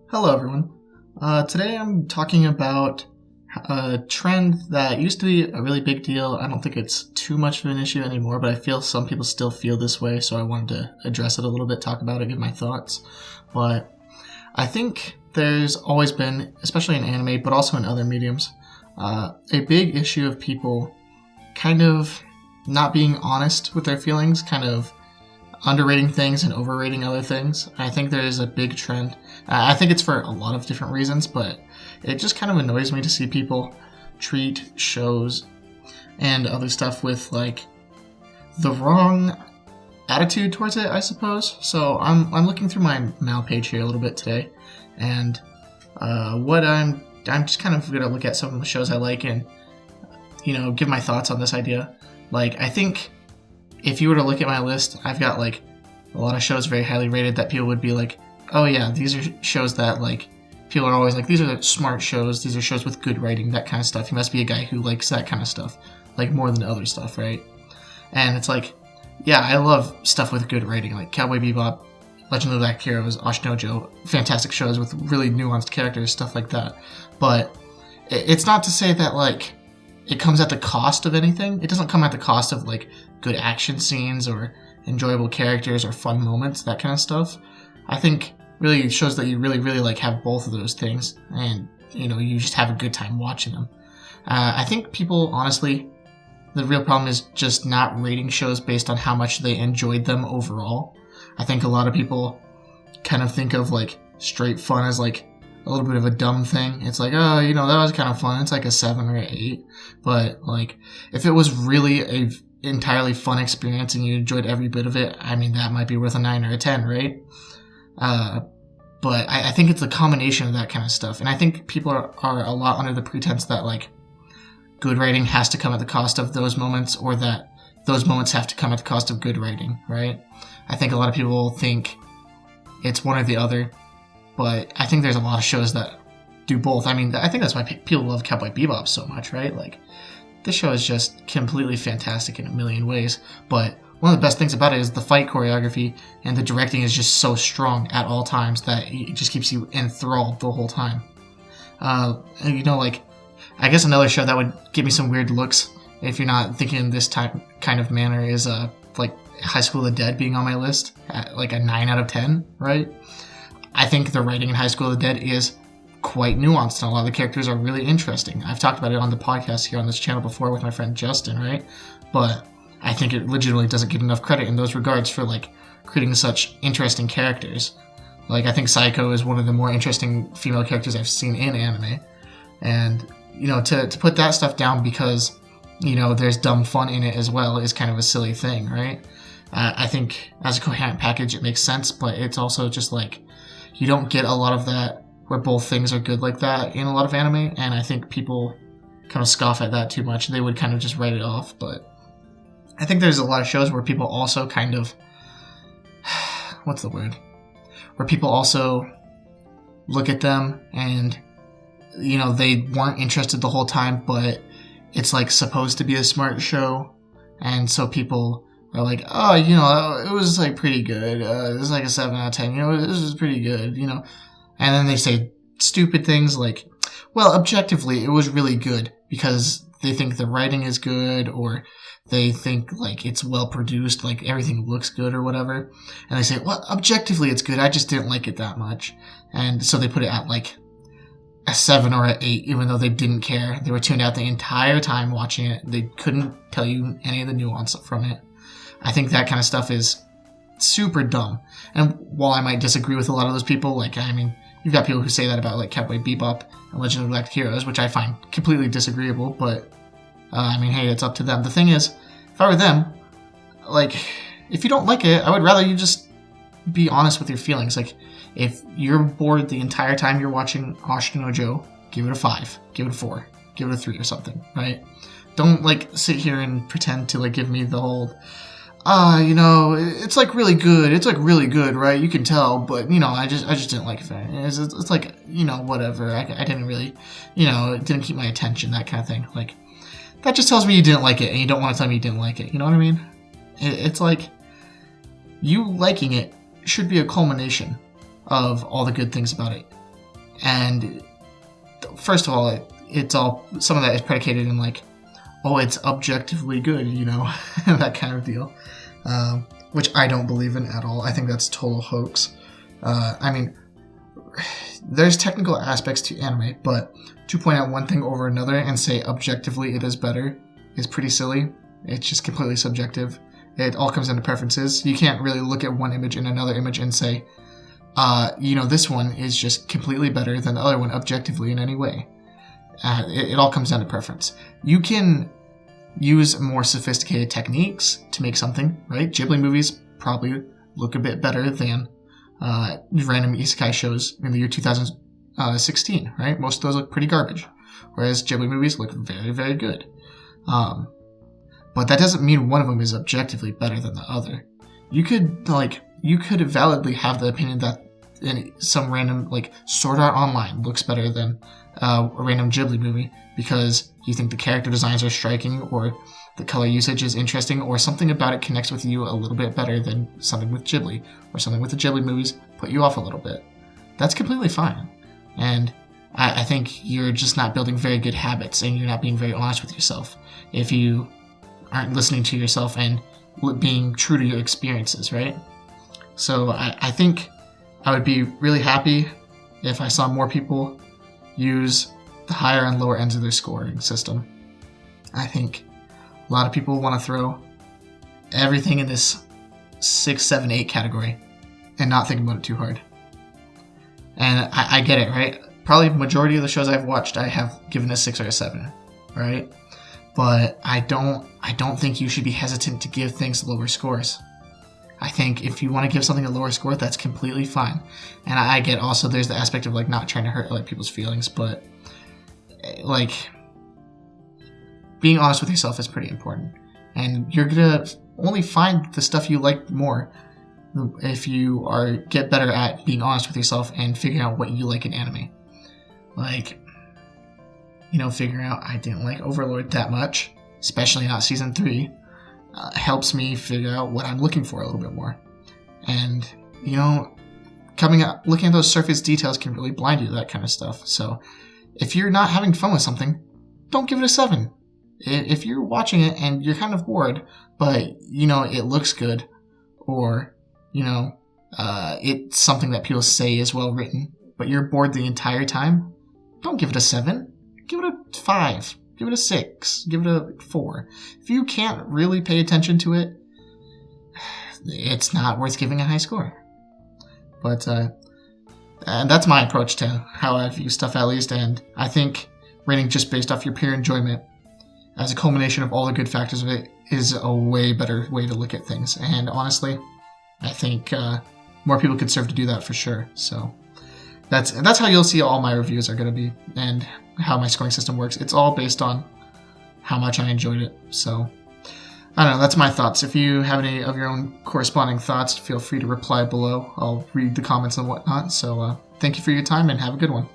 Hello, everyone. Today I'm talking about a trend that used to be a really big deal. I don't think it's too much of an issue anymore, but I feel some people still feel this way, so I wanted to address it a little bit, talk about it, give my thoughts. But I think there's always been, especially in anime, but also in other mediums, a big issue of people kind of not being honest with their feelings, kind of underrating things and overrating other things. I think there is a big trend. I think it's for a lot of different reasons, but it just kind of annoys me to see people treat shows and other stuff with like the wrong attitude towards it, I suppose. So I'm looking through my Mal page here a little bit today, and I'm just kind of gonna look at some of the shows I like and give my thoughts on this idea. Like, I think if you were to look at my list, I've got like a lot of shows very highly rated that people would be like, oh yeah, these are shows that like people are always like, these are smart shows, these are shows with good writing, that kind of stuff. You must be a guy who likes that kind of stuff, like more than other stuff, right? And it's like, yeah, I love stuff with good writing, like Cowboy Bebop, Legend of the Black Heroes, Ashinojo, fantastic shows with really nuanced characters, stuff like that. But it's not to say that like it comes at the cost of anything. It doesn't come at the cost of like good action scenes or enjoyable characters or fun moments, that kind of stuff. I think really shows that you really like have both of those things, and you just have a good time watching them. I think people, honestly, the real problem is just not rating shows based on how much they enjoyed them overall. I think a lot of people kind of think of like straight fun as like a little bit of a dumb thing. It's like, oh, that was kind of fun. It's like a 7 or 8. But like, if it was really a entirely fun experience and you enjoyed every bit of it, I mean, that might be worth a 9 or a 10, right? But I think it's a combination of that kind of stuff. And I think people are a lot under the pretense that like good writing has to come at the cost of those moments, or that those moments have to come at the cost of good writing, right? I think a lot of people think it's one or the other. But I think there's a lot of shows that do both. I mean, I think that's why people love Cowboy Bebop so much, right? Like, this show is just completely fantastic in a million ways. But one of the best things about it is the fight choreography, and the directing is just so strong at all times that it just keeps you enthralled the whole time. Like, I guess another show that would give me some weird looks, if you're not thinking in this kind of manner, is like High School of the Dead being on my list at like a 9 out of 10, right? I think the writing in High School of the Dead is quite nuanced, and a lot of the characters are really interesting. I've talked about it on the podcast here on this channel before with my friend Justin, right? But I think it legitimately doesn't get enough credit in those regards for like creating such interesting characters. Like, I think Saiko is one of the more interesting female characters I've seen in anime. And, to put that stuff down because, there's dumb fun in it as well is kind of a silly thing, right? I think as a coherent package it makes sense, but it's also just like, you don't get a lot of that where both things are good like that in a lot of anime, and I think people kind of scoff at that too much. They would kind of just write it off, but I think there's a lot of shows where people also kind of, what's the word? Where people also look at them and, they weren't interested the whole time, but it's like supposed to be a smart show, and so people are like, oh, it was like pretty good. It was like a 7 out of 10. This was pretty good, And then they say stupid things like, well, objectively, it was really good because they think the writing is good, or they think like it's well produced, like everything looks good or whatever. And they say, well, objectively, it's good. I just didn't like it that much. And so they put it at like a 7 or an 8, even though they didn't care. They were tuned out the entire time watching it. They couldn't tell you any of the nuance from it. I think that kind of stuff is super dumb. And while I might disagree with a lot of those people, like, I mean, you've got people who say that about like Cowboy Bebop and Legend of the Black Heroes, which I find completely disagreeable, but I mean, hey, it's up to them. The thing is, if I were them, like, if you don't like it, I would rather you just be honest with your feelings. Like, if you're bored the entire time you're watching Ashinojo, give it a 5, give it a 4, give it a 3 or something, right? Don't like sit here and pretend to like give me the whole it's like really good. It's like really good, right? You can tell, but I just didn't like it. It's like, whatever. I didn't really, it didn't keep my attention, that kind of thing. Like, that just tells me you didn't like it, and you don't want to tell me you didn't like it. You know what I mean? It's like, you liking it should be a culmination of all the good things about it. And first of all, it's all, some of that is predicated in like, oh, it's objectively good, you know, that kind of deal, which I don't believe in at all. I think that's total hoax. I mean, there's technical aspects to anime, but to point out one thing over another and say objectively it is better is pretty silly. It's just completely subjective. It all comes into preferences. You can't really look at one image and another image and say, you know, this one is just completely better than the other one objectively in any way. It all comes down to preference. You can use more sophisticated techniques to make something, right? Ghibli movies probably look a bit better than random isekai shows in the year 2016, right? Most of those look pretty garbage, whereas Ghibli movies look very, very good. But that doesn't mean one of them is objectively better than the other. You could validly have the opinion that some random, like, Sword Art Online looks better than a random Ghibli movie because you think the character designs are striking, or the color usage is interesting, or something about it connects with you a little bit better than something with Ghibli, or something with the Ghibli movies put you off a little bit. That's completely fine. And I think you're just not building very good habits, and you're not being very honest with yourself if you aren't listening to yourself and being true to your experiences, right? So I think I would be really happy if I saw more people use the higher and lower ends of their scoring system. I think a lot of people want to throw everything in this 6, 7, 8 category and not think about it too hard. And I get it, right? Probably the majority of the shows I've watched, I have given a 6 or a 7, right? But I don't think you should be hesitant to give things lower scores. I think if you want to give something a lower score, that's completely fine. And I get also there's the aspect of like not trying to hurt like people's feelings, but like being honest with yourself is pretty important. And you're gonna only find the stuff you like more if you get better at being honest with yourself and figuring out what you like in anime. Like, you know, figuring out I didn't like Overlord that much, especially not season 3. Helps me figure out what I'm looking for a little bit more. And, you know, looking at those surface details can really blind you to that kind of stuff. So if you're not having fun with something, don't give it a 7. If you're watching it and you're kind of bored, but, you know, it looks good, or, you know, it's something that people say is well written, but you're bored the entire time, don't give it a 7. Give it a 5. Give it a 6. Give it a 4. If you can't really pay attention to it, it's not worth giving a high score. But and that's my approach to how I view stuff, at least. And I think rating just based off your pure enjoyment as a culmination of all the good factors of it is a way better way to look at things. And honestly, I think more people could serve to do that for sure. So that's how you'll see all my reviews are going to be, and how my scoring system works. It's all based on how much I enjoyed it. So I don't know, that's my thoughts. If you have any of your own corresponding thoughts, feel free to reply below. I'll read the comments and whatnot. So thank you for your time and have a good one.